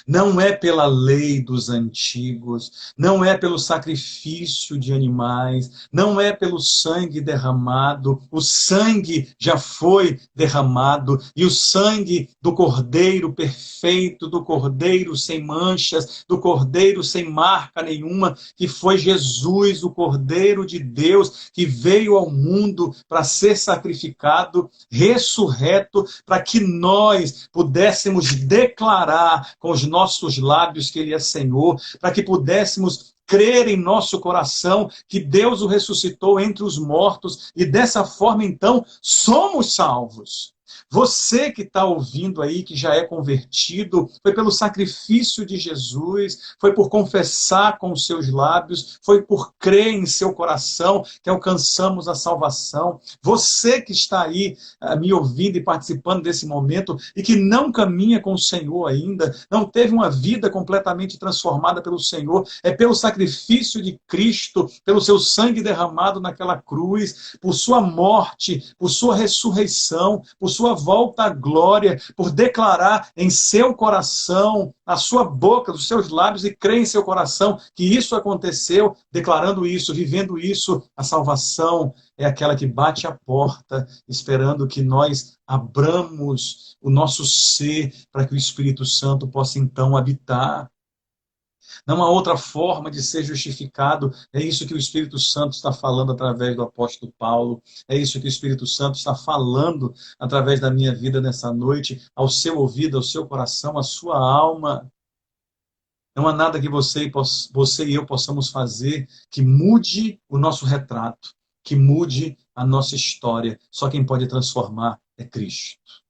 Não é pela lei dos antigos, não é pelo sacrifício de animais, não é pelo sangue derramado. O sangue já foi derramado, e o sangue do Cordeiro perfeito, do Cordeiro sem manchas, do Cordeiro sem marca nenhuma, que foi Jesus, o Cordeiro de Deus, que veio ao mundo para ser sacrificado, ressurreto, para que nós pudéssemos declarar com os nossos lábios que Ele é Senhor, para que pudéssemos crer em nosso coração que Deus o ressuscitou entre os mortos, e dessa forma, então, somos salvos. Você que está ouvindo aí, que já é convertido, foi pelo sacrifício de Jesus, foi por confessar com os seus lábios, foi por crer em seu coração que alcançamos a salvação. Você que está aí me ouvindo e participando desse momento e que não caminha com o Senhor ainda, não teve uma vida completamente transformada pelo Senhor, é pelo sacrifício de Cristo, pelo seu sangue derramado naquela cruz, por sua morte, por sua ressurreição, por sua volta à glória, por declarar em seu coração, na sua boca, dos seus lábios, e crer em seu coração que isso aconteceu, declarando isso, vivendo isso, a salvação é aquela que bate a porta, esperando que nós abramos o nosso ser para que o Espírito Santo possa então habitar. Não há outra forma de ser justificado. É isso que o Espírito Santo está falando através do apóstolo Paulo. É isso que o Espírito Santo está falando através da minha vida nessa noite, ao seu ouvido, ao seu coração, à sua alma. Não há nada que você e eu possamos fazer que mude o nosso retrato, que mude a nossa história. Só quem pode transformar é Cristo.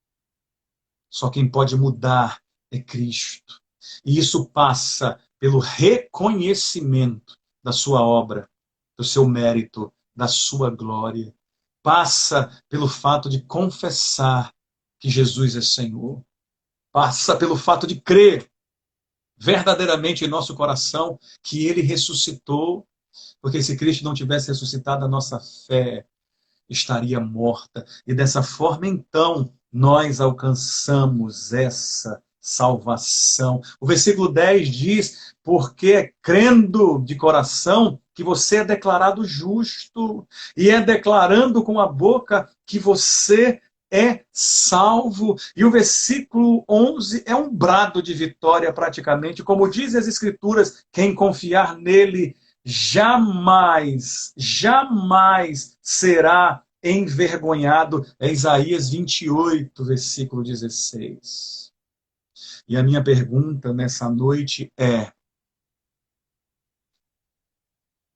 Só quem pode mudar é Cristo. E isso passa pelo reconhecimento da sua obra, do seu mérito, da sua glória. Passa pelo fato de confessar que Jesus é Senhor. Passa pelo fato de crer verdadeiramente em nosso coração que Ele ressuscitou, porque se Cristo não tivesse ressuscitado, a nossa fé estaria morta. E dessa forma, então, nós alcançamos essa salvação. O versículo 10 diz, porque é crendo de coração que você é declarado justo, e é declarando com a boca que você é salvo. E o versículo 11 é um brado de vitória praticamente, como dizem as Escrituras, quem confiar nele jamais, jamais será envergonhado. É Isaías 28, versículo 16. E a minha pergunta nessa noite é: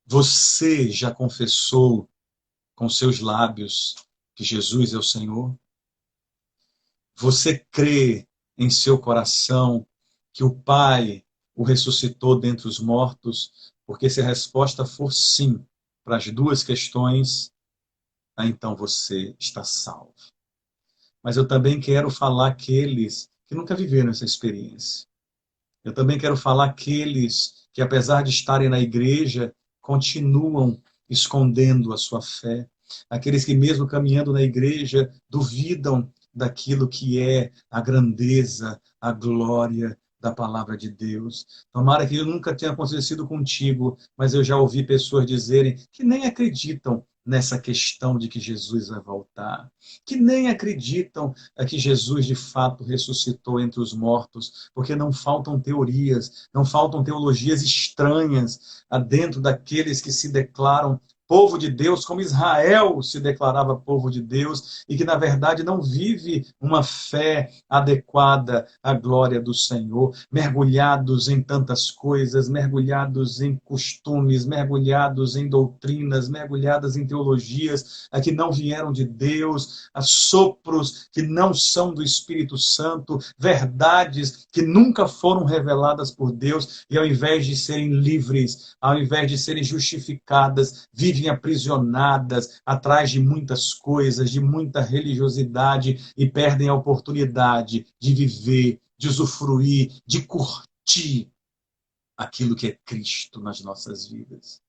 você já confessou com seus lábios que Jesus é o Senhor? Você crê em seu coração que o Pai o ressuscitou dentre os mortos? Porque se a resposta for sim para as duas questões, então você está salvo. Mas eu também quero falar àqueles que nunca viveram essa experiência. Eu também quero falar àqueles que, apesar de estarem na igreja, continuam escondendo a sua fé. Aqueles que, mesmo caminhando na igreja, duvidam daquilo que é a grandeza, a glória da palavra de Deus. Tomara que nunca tenha acontecido contigo, mas eu já ouvi pessoas dizerem que nem acreditam nessa questão de que Jesus vai voltar, que nem acreditam que Jesus de fato ressuscitou entre os mortos, porque não faltam teorias, não faltam teologias estranhas dentro daqueles que se declaram povo de Deus, como Israel se declarava povo de Deus, e que na verdade não vive uma fé adequada à glória do Senhor, mergulhados em tantas coisas, mergulhados em costumes, mergulhados em doutrinas, mergulhadas em teologias que não vieram de Deus, sopros que não são do Espírito Santo, verdades que nunca foram reveladas por Deus, e ao invés de serem livres, ao invés de serem justificadas, vivem aprisionadas atrás de muitas coisas, de muita religiosidade, e perdem a oportunidade de viver, de usufruir, de curtir aquilo que é Cristo nas nossas vidas.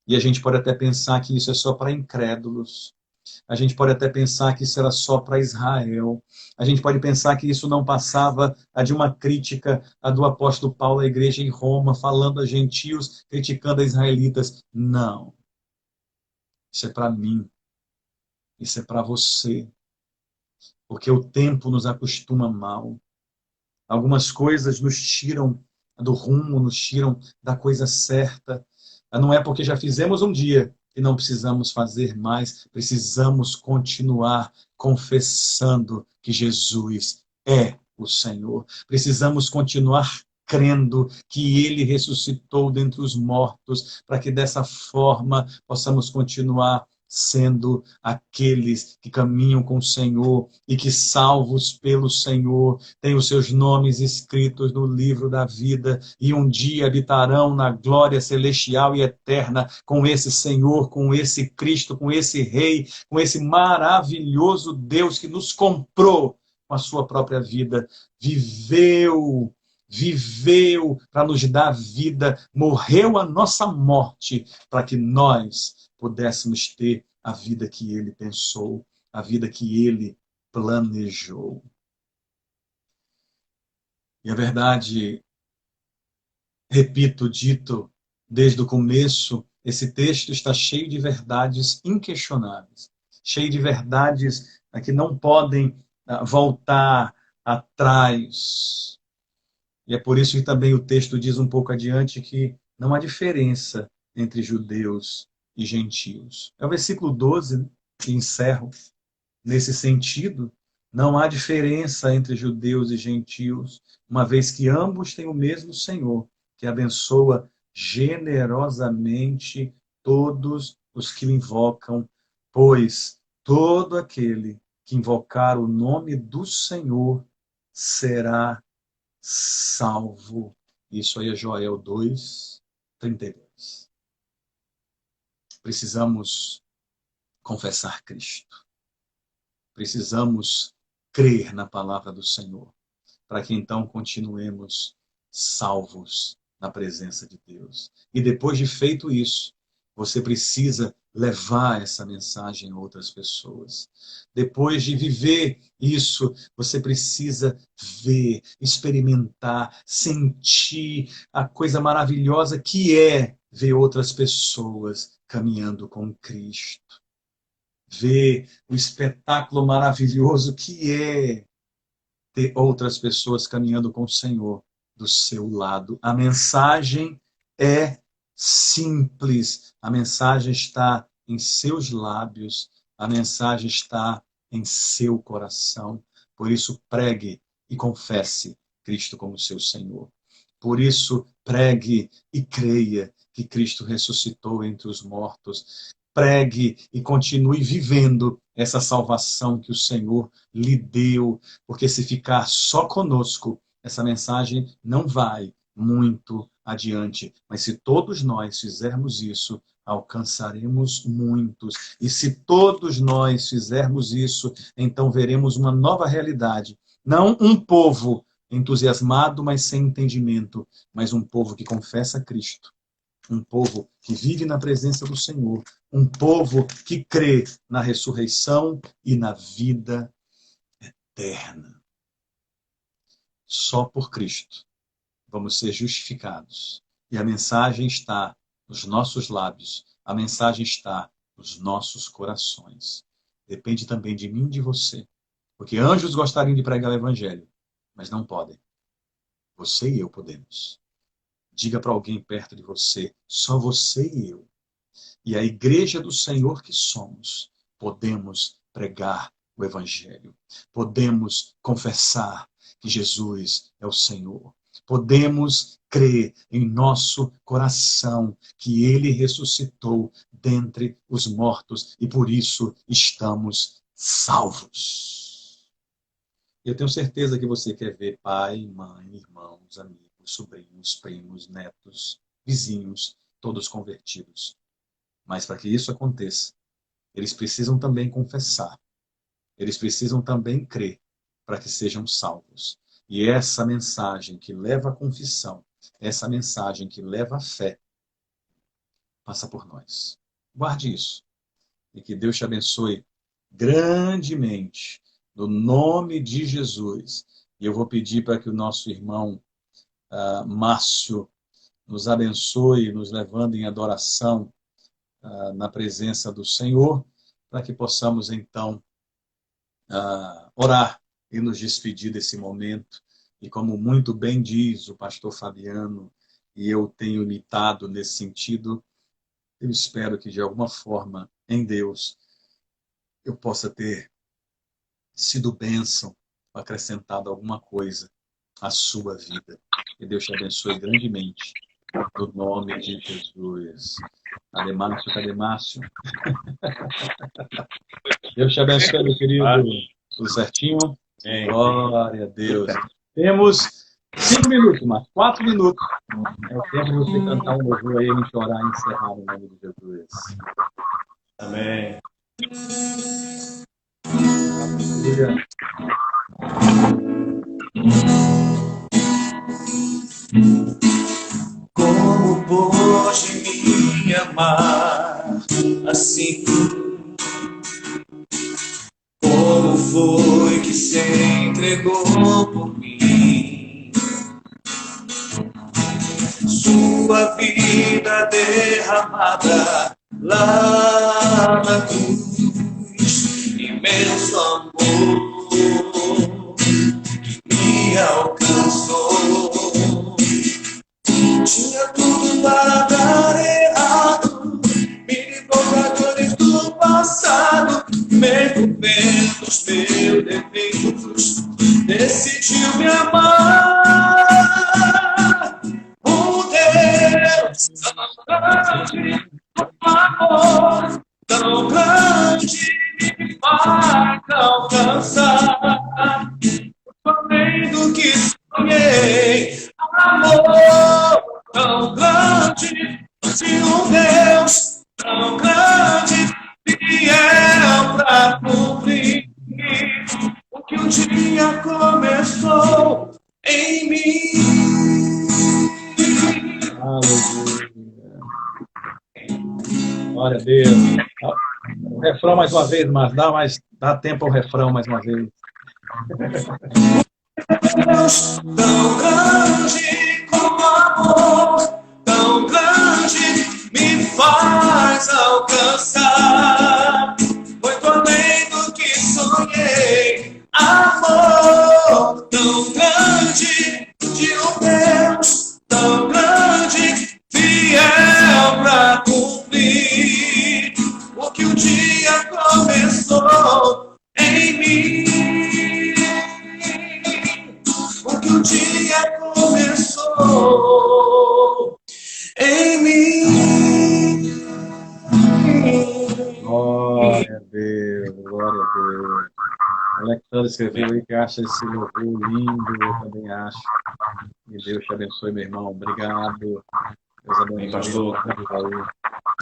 E a gente pode até pensar que isso é só para incrédulos. A gente pode até pensar que isso era só para Israel. A gente pode pensar que isso não passava de uma crítica do apóstolo Paulo à igreja em Roma, falando a gentios, criticando a israelitas. Não. Isso é para mim. Isso é para você. Porque o tempo nos acostuma mal. Algumas coisas nos tiram do rumo, nos tiram da coisa certa. Não é porque já fizemos um dia que não precisamos fazer mais. Precisamos continuar confessando que Jesus é o Senhor. Precisamos continuar crendo que Ele ressuscitou dentre os mortos, para que dessa forma possamos continuar sendo aqueles que caminham com o Senhor e que, salvos pelo Senhor, têm os seus nomes escritos no livro da vida e um dia habitarão na glória celestial e eterna com esse Senhor, com esse Cristo, com esse Rei, com esse maravilhoso Deus que nos comprou com a sua própria vida, viveu para nos dar vida, morreu a nossa morte para que nós pudéssemos ter a vida que ele pensou, a vida que ele planejou. E a verdade, repito, dito desde o começo, esse texto está cheio de verdades inquestionáveis, cheio de verdades que não podem voltar atrás. E é por isso que também o texto diz um pouco adiante que não há diferença entre judeus e gentios. É o versículo 12 que encerro nesse sentido. Não há diferença entre judeus e gentios, uma vez que ambos têm o mesmo Senhor, que abençoa generosamente todos os que o invocam, pois todo aquele que invocar o nome do Senhor será salvo. Isso aí é Joel 2:32. Precisamos confessar Cristo. Precisamos crer na palavra do Senhor, para que então continuemos salvos na presença de Deus. E depois de feito isso, você precisa levar essa mensagem a outras pessoas. Depois de viver isso, você precisa ver, experimentar, sentir a coisa maravilhosa que é ver outras pessoas caminhando com Cristo. Ver o espetáculo maravilhoso que é ter outras pessoas caminhando com o Senhor do seu lado. A mensagem é simples. A mensagem está em seus lábios. A mensagem está em seu coração. Por isso, pregue e confesse Cristo como seu Senhor. Por isso, pregue e creia que Cristo ressuscitou entre os mortos. Pregue e continue vivendo essa salvação que o Senhor lhe deu, porque se ficar só conosco, essa mensagem não vai muito adiante. Mas se todos nós fizermos isso, alcançaremos muitos. E se todos nós fizermos isso, então veremos uma nova realidade. Não um povo entusiasmado, mas sem entendimento, mas um povo que confessa Cristo. Um povo que vive na presença do Senhor, um povo que crê na ressurreição e na vida eterna. Só por Cristo vamos ser justificados. E a mensagem está nos nossos lábios, a mensagem está nos nossos corações. Depende também de mim e de você. Porque anjos gostariam de pregar o evangelho, mas não podem. Você e eu podemos. Diga para alguém perto de você, só você e eu. E a igreja do Senhor que somos, podemos pregar o evangelho. Podemos confessar que Jesus é o Senhor. Podemos crer em nosso coração que ele ressuscitou dentre os mortos e por isso estamos salvos. Eu tenho certeza que você quer ver pai, mãe, irmãos, amigos, sobrinhos, primos, netos, vizinhos, todos convertidos. Mas para que isso aconteça, eles precisam também confessar. Eles precisam também crer para que sejam salvos. E essa mensagem que leva à confissão, essa mensagem que leva à fé, passa por nós. Guarde isso. E que Deus te abençoe grandemente, no nome de Jesus. E eu vou pedir para que o nosso irmão Márcio nos abençoe, nos levando em adoração na presença do Senhor, para que possamos então orar e nos despedir desse momento. E como muito bem diz o pastor Fabiano, e eu tenho imitado nesse sentido, eu espero que de alguma forma, em Deus, eu possa ter sido bênção, acrescentado alguma coisa à sua vida. Que Deus te abençoe grandemente, no nome de Jesus. Cadê Márcio? Cadê Márcio? Deus te abençoe, meu querido. Tudo certinho? Glória a Deus. Temos 5 minutos, mas 4 minutos. É o tempo de você cantar um louvor aí, a gente orar e encerrar no nome de Jesus. Amém. Aleluia. Como pode me amar assim? Como foi que se entregou por mim? Sua vida derramada lá na cruz, imenso amor que me alcançou. Tinha tudo para dar errado, me livrou da dores do passado, mesmo vendo os meus defeitos, decidiu me amar. Um Deus tão grande, um amor tão grande, me faz alcançar além do que sonhei. Amor tão grande de um Deus tão grande, fiel pra cumprir o que um dia começou em mim. Aleluia. Glória a Deus. O refrão mais uma vez, mas dá tempo ao refrão mais uma vez. Deus tão grande como amor, tão grande, me faz alcançar muito além do que sonhei. Amor tão grande de um Deus tão grande, fiel pra cumprir o que um dia começou em mim. O que um dia começou em mim. Glória a Deus, glória a Deus. O Alexandre escreveu aí que acha esse louvor lindo, eu também acho. E Deus te abençoe, meu irmão. Obrigado. Deus abençoe. Pastor.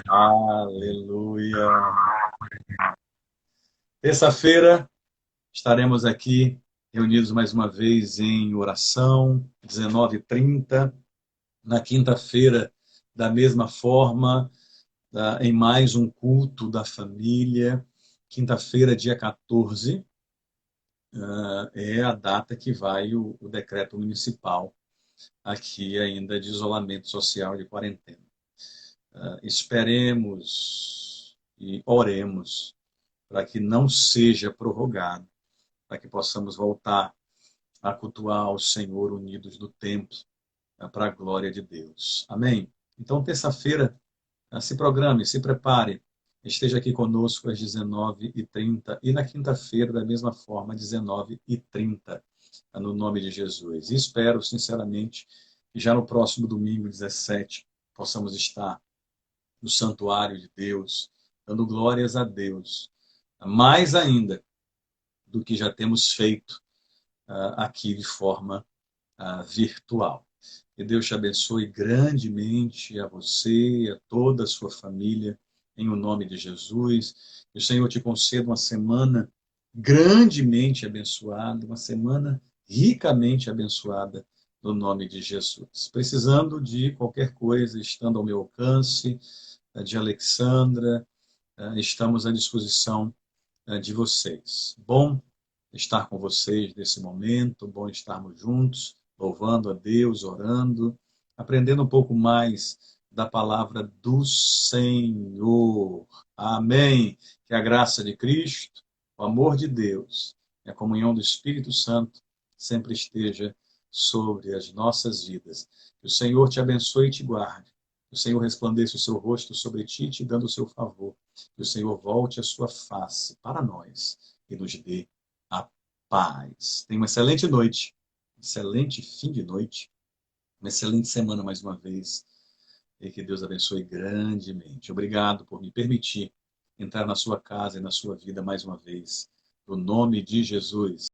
Aleluia. Terça-feira estaremos aqui reunidos mais uma vez em oração, 19h30. Na quinta-feira, da mesma forma, em mais um culto da família. Quinta-feira, dia 14, é a data que vai o decreto municipal aqui ainda de isolamento social e de quarentena. Esperemos e oremos para que não seja prorrogado, para que possamos voltar a cultuar o Senhor unidos no templo, para a glória de Deus. Amém? Então, terça-feira, se programe, se prepare, esteja aqui conosco às 19h30 e na quinta-feira, da mesma forma, às 19h30, no nome de Jesus. E espero, sinceramente, que já no próximo domingo, 17, possamos estar no santuário de Deus, dando glórias a Deus, mais ainda do que já temos feito aqui de forma virtual. Que Deus te abençoe grandemente a você e a toda a sua família, em o nome de Jesus. Que o Senhor te conceda uma semana grandemente abençoada, uma semana ricamente abençoada, no nome de Jesus. Precisando de qualquer coisa, estando ao meu alcance, de Alexandra, estamos à disposição de vocês. Bom estar com vocês nesse momento, bom estarmos juntos, louvando a Deus, orando, aprendendo um pouco mais da palavra do Senhor. Amém. Que a graça de Cristo, o amor de Deus e a comunhão do Espírito Santo sempre esteja sobre as nossas vidas. Que o Senhor te abençoe e te guarde. Que o Senhor resplandeça o seu rosto sobre ti, te dando o seu favor. Que o Senhor volte a sua face para nós e nos dê a paz. Tenha uma excelente noite, excelente fim de noite, uma excelente semana mais uma vez, e que Deus abençoe grandemente. Obrigado por me permitir entrar na sua casa e na sua vida mais uma vez. No nome de Jesus.